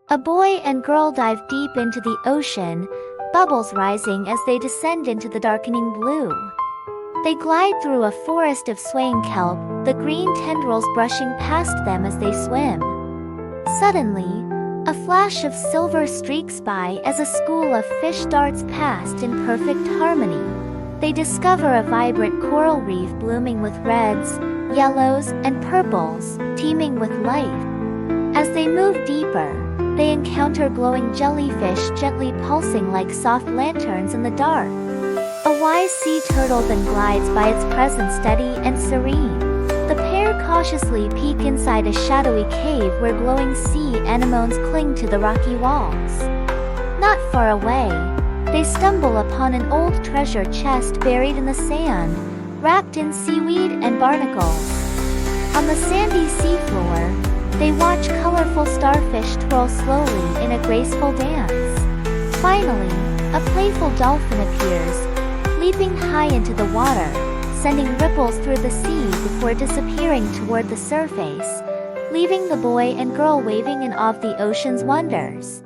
A boy and girl dive deep into the ocean, bubbles rising as they descend into the darkening blue. They glide through a forest of swaying kelp, the green tendrils brushing past them as they swim. Suddenly, a flash of silver streaks by as a school of fish darts past in perfect harmony. They discover a vibrant coral reef blooming with reds, yellows, and purples, teeming with life. As they move deeper, they encounter glowing jellyfish gently pulsing like soft lanterns in the dark. A wise sea turtle then glides by, its presence steady and serene. The pair cautiously peek inside a shadowy cave where glowing sea anemones cling to the rocky walls. Not far away, they stumble upon an old treasure chest buried in the sand, wrapped in seaweed and barnacles. On the sandy seafloor, they watch colorful starfish twirl slowly in a graceful dance. Finally, a playful dolphin appears, leaping high into the water, sending ripples through the sea before disappearing toward the surface, leaving the boy and girl waving in awe of the ocean's wonders.